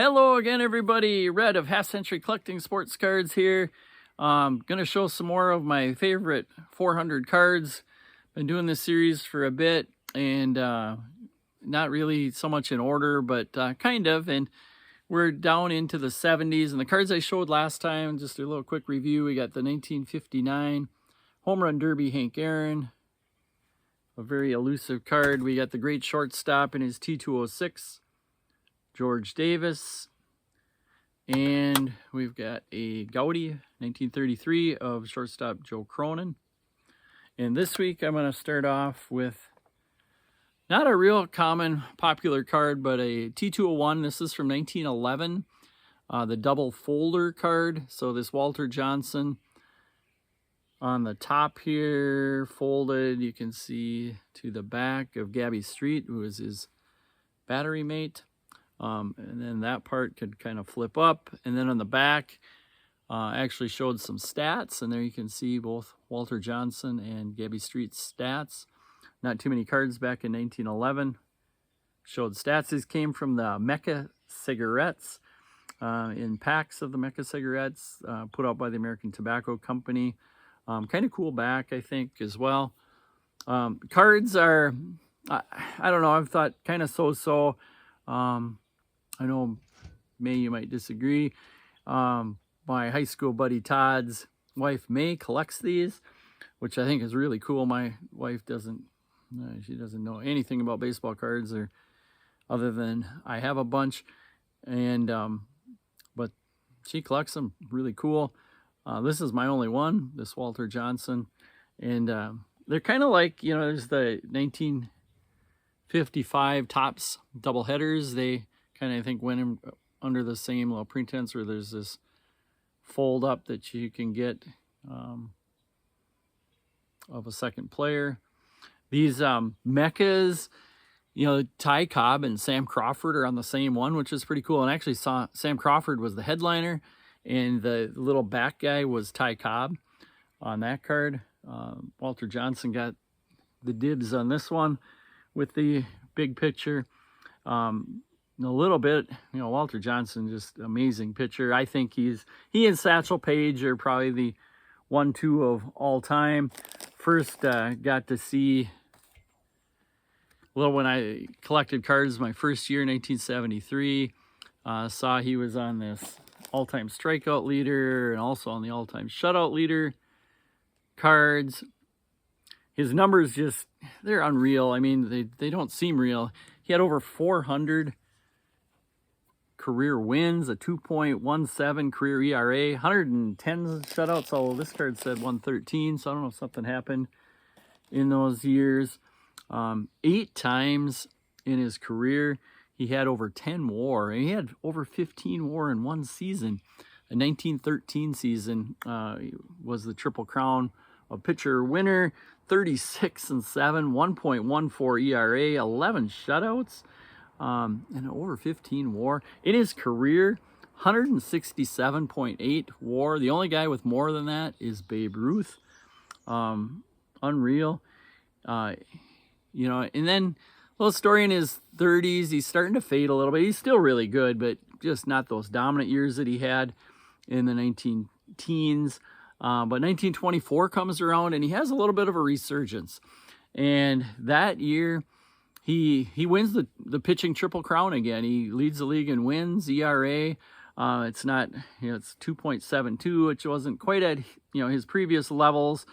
Hello again, everybody. Red of Half Century Collecting Sports Cards here. Gonna show some more of my favorite 400 cards. Been doing this series for a bit, and not really so much in order, but kind of. And we're down into the 70s. And the cards I showed last time, just a little quick review. We got the 1959 Home Run Derby Hank Aaron, a very elusive card. We got the great shortstop in his T206. George Davis, and we've got a Gaudy 1933 of shortstop Joe Cronin. And this week I'm going to start off with not a real common popular card, but a T201. This is from 1911, the double folder card. So this Walter Johnson on the top here, folded, you can see to the back of Gabby Street, who is his battery mate. And then that part could kind of flip up. And then on the back, actually showed some stats. And there you can see both Walter Johnson and Gabby Street's stats. Not too many cards back in 1911. Showed stats. These came from the Mecca cigarettes, in packs of the Mecca cigarettes, put out by the American Tobacco Company. Kind of cool back, I think, as well. Cards are, I don't know, I've thought kind of so-so. I know, May, you might disagree. My high school buddy Todd's wife, May, collects these, which I think is really cool. My wife doesn't know anything about baseball cards, or other than I have a bunch, and but she collects them. Really cool. This is my only one, this Walter Johnson, and they're kind of like, you know, there's the 1955 Topps double headers. They kind of, I think, went in under the same little pretense where there's this fold up that you can get of a second player. These Meccas, you know, Ty Cobb and Sam Crawford are on the same one, which is pretty cool. And actually Sam Crawford was the headliner, and the little back guy was Ty Cobb on that card. Walter Johnson got the dibs on this one with the big picture. A little bit, you know, Walter Johnson, just amazing pitcher. I think he and Satchel Paige are probably the 1-2 of all time. First got to see, well, when I collected cards my first year, 1973, saw he was on this all-time strikeout leader and also on the all-time shutout leader cards. His numbers just, they're unreal. I mean, they don't seem real. He had over 400 career wins, a 2.17 career ERA, 110 shutouts, although this card said 113, so I don't know if something happened in those years. 8 times in his career, he had over 10 WAR, and he had over 15 WAR in one season. The 1913 season was the Triple Crown of pitcher winner, 36-7, 1.14 ERA, 11 shutouts, and over 15 WAR. In his career, 167.8 WAR. The only guy with more than that is Babe Ruth. Unreal. You know, and then a little story in his 30s. He's starting to fade a little bit. He's still really good, but just not those dominant years that he had in the 19-teens. But 1924 comes around, and he has a little bit of a resurgence. And that year, he wins the pitching Triple Crown again. He leads the league in wins, ERA. It's not, you know, it's 2.72, which wasn't quite at, you know, his previous levels.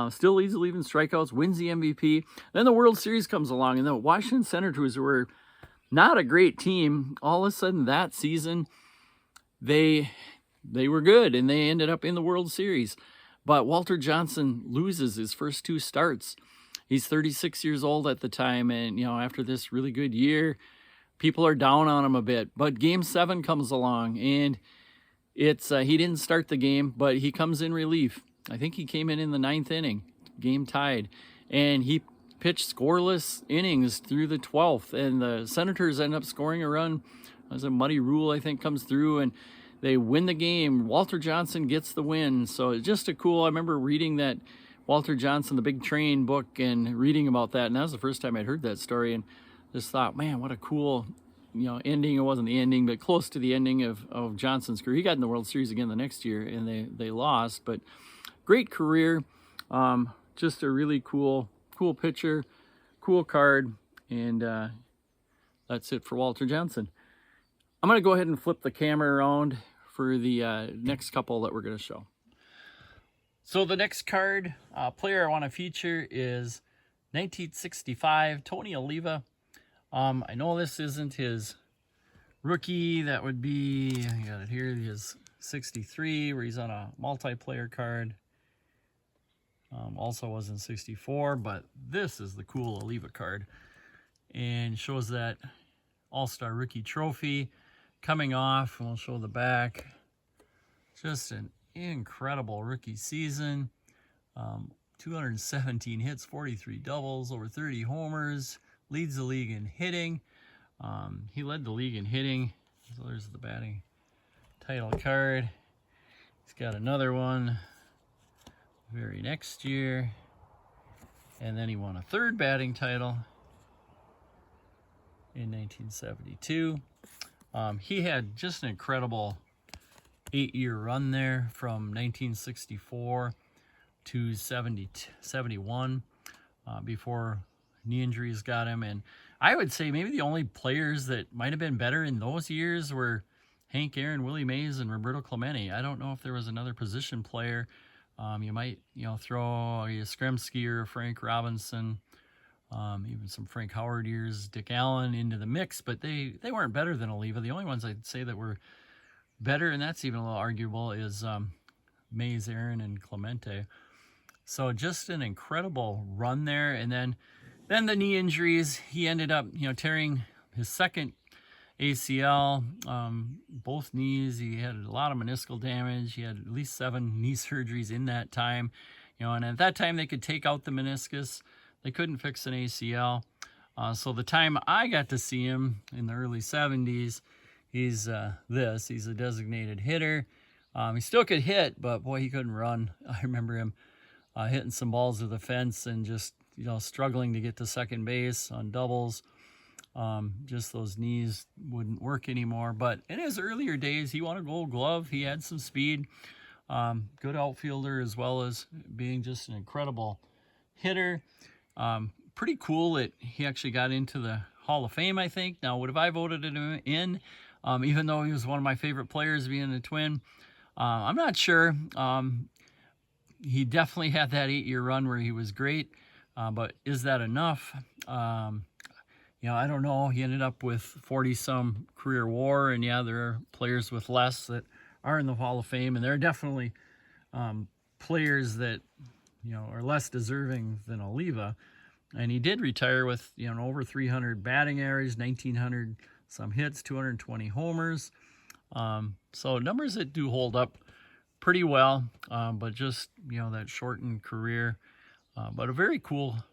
Still leads the league in strikeouts, wins the MVP. Then the World Series comes along, and the Washington Senators, who were not a great team, all of a sudden that season, they were good, and they ended up in the World Series. But Walter Johnson loses his first 2 starts. He's 36 years old at the time, and, you know, after this really good year, people are down on him a bit. But Game 7 comes along, and it's he didn't start the game, but he comes in relief. I think he came in the 9th inning, game tied, and he pitched scoreless innings through the 12th, and the Senators end up scoring a run. As a Muddy Rule, I think, comes through, and they win the game. Walter Johnson gets the win. So it's just a cool, I remember reading that Walter Johnson, the Big Train book, and reading about that. And that was the first time I'd heard that story, and just thought, man, what a cool ending. It wasn't the ending, but close to the ending of Johnson's career. He got in the World Series again the next year, and they lost. But great career. Just a really cool pitcher, cool card, and that's it for Walter Johnson. I'm going to go ahead and flip the camera around for the next couple that we're going to show. So the next card player I want to feature is 1965 Tony Oliva. I know this isn't his rookie. That would be, I got it here, his 63, where he's on a multiplayer card. Also was in 64, but this is the cool Oliva card. And shows that All-Star Rookie Trophy coming off, and we'll show the back. Just an incredible rookie season. 217 hits, 43 doubles, over 30 homers, leads the league in hitting. He led the league in hitting. So there's the batting title card. He's got another one very next year. And then he won a third batting title in 1972. He had just an incredible 8-year run there from 1964 to 71 before knee injuries got him. And I would say maybe the only players that might have been better in those years were Hank Aaron, Willie Mays, and Roberto Clemente. I don't know if there was another position player. You might, throw a Skremski or Frank Robinson, even some Frank Howard years, Dick Allen into the mix, but they weren't better than Oliva. The only ones I'd say that were better, and that's even a little arguable, is Mays, Aaron, and Clemente. So just an incredible run there. And then the knee injuries. He ended up, tearing his second ACL, both knees. He had a lot of meniscal damage. He had at least 7 knee surgeries in that time. And at that time they could take out the meniscus. They couldn't fix an ACL. So the time I got to see him in the early 70s, he's a designated hitter. He still could hit, but boy, he couldn't run. I remember him hitting some balls to the fence and just, struggling to get to second base on doubles. Just those knees wouldn't work anymore. But in his earlier days, he won a Gold Glove. He had some speed, good outfielder, as well as being just an incredible hitter. Pretty cool that he actually got into the Hall of Fame, I think. Now, would have I voted him in, even though he was one of my favorite players, being a Twin? I'm not sure. He definitely had that 8-year run where he was great, but is that enough? I don't know. He ended up with 40-some career WAR, and yeah, there are players with less that are in the Hall of Fame, and there are definitely players that are less deserving than Oliva. And he did retire with over 300 batting average, 1,900 some hits, 220 homers. So numbers that do hold up pretty well, but just that shortened career. But a very cool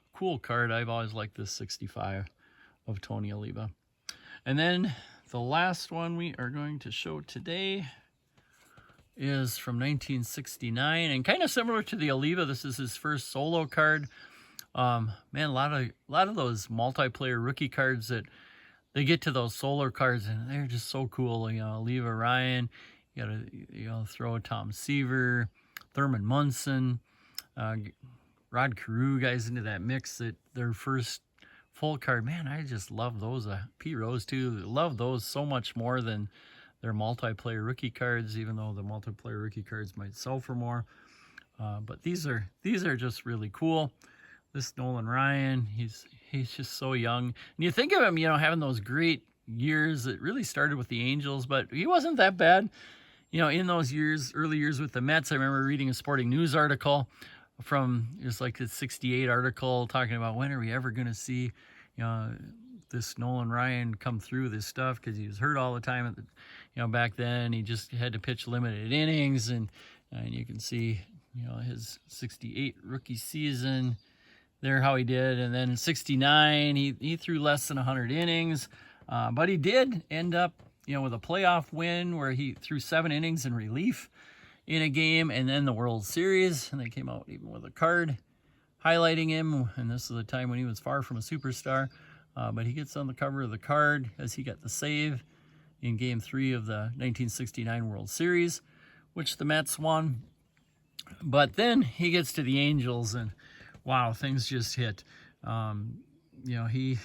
card. I've always liked this 65 of Tony Oliva. And then the last one we are going to show today is from 1969, and kind of similar to the Oliva. This is his first solo card. Man, a lot of those multiplayer rookie cards that they get to those solar cards, and they're just so cool. Oliva, Ryan, you gotta throw Tom Seaver, Thurman Munson, Rod Carew, guys into that mix. That their first full card, man, I just love those. Pete Rose too, love those so much more than their multiplayer rookie cards, even though the multiplayer rookie cards might sell for more. But these are just really cool. This Nolan Ryan, he's just so young. And you think of him, having those great years that really started with the Angels, but he wasn't that bad. In those early years with the Mets, I remember reading a Sporting News article it was like the 68 article talking about when are we ever going to see, this Nolan Ryan come through this stuff, because he was hurt all the time back then. He just had to pitch limited innings, and you can see, his 68 rookie season there, how he did. And then in 69, he threw less than 100 innings, but he did end up, with a playoff win where he threw 7 innings in relief in a game, and then the World Series, and they came out even with a card highlighting him, and this is a time when he was far from a superstar. but he gets on the cover of the card as he got the save in Game 3 of the 1969 World Series, which the Mets won. But then he gets to the Angels, and wow, things just hit. You know, he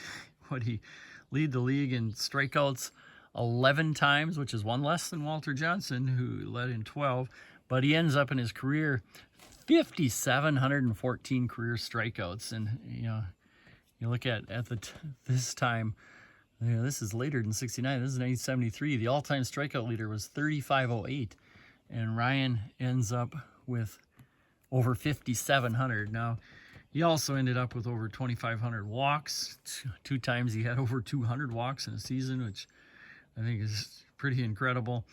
lead the league in strikeouts 11 times, which is one less than Walter Johnson, who led in 12. But he ends up in his career 5,714 career strikeouts. And, you know, you look at this time, you know, this is later than 69. This is 1973. The all-time strikeout leader was 3,508. And Ryan ends up with over 5,700. Now, he also ended up with over 2,500 walks. Two times he had over 200 walks in a season, which I think is pretty incredible.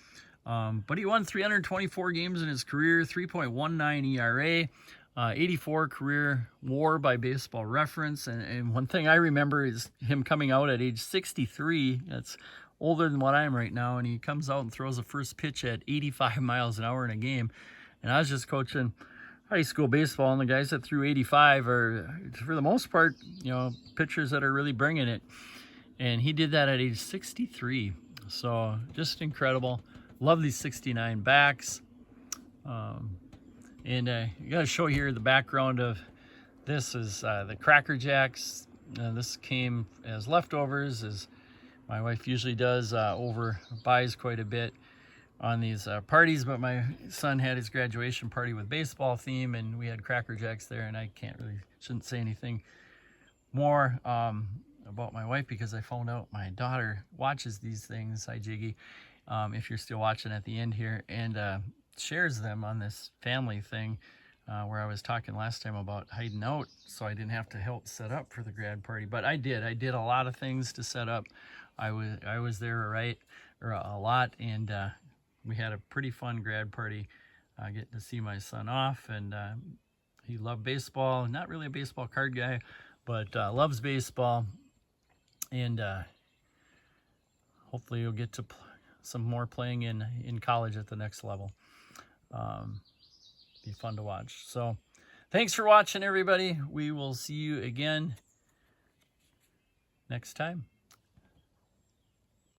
But he won 324 games in his career, 3.19 ERA, 84 career WAR by Baseball Reference. And one thing I remember is him coming out at age 63. That's older than what I am right now. And he comes out and throws the first pitch at 85 miles an hour in a game. And I was just coaching high school baseball, and the guys that threw 85 are, for the most part, you know, pitchers that are really bringing it. And he did that at age 63. So just incredible. Love these 69 backs. And you got to show here the background of this is the Cracker Jacks. This came as leftovers, as my wife usually does, buys quite a bit on these parties, but my son had his graduation party with baseball theme, and we had Cracker Jacks there, and I shouldn't say anything more about my wife, because I found out my daughter watches these things. Hi, Jiggy, if you're still watching at the end here, and shares them on this family thing where I was talking last time about hiding out so I didn't have to help set up for the grad party. But I did a lot of things to set up. I was there a lot, and we had a pretty fun grad party, getting to see my son off, and he loved baseball. Not really a baseball card guy, but loves baseball, and hopefully you'll get to some more playing in college at the next level. Be fun to watch. So thanks for watching, everybody. We will see you again next time.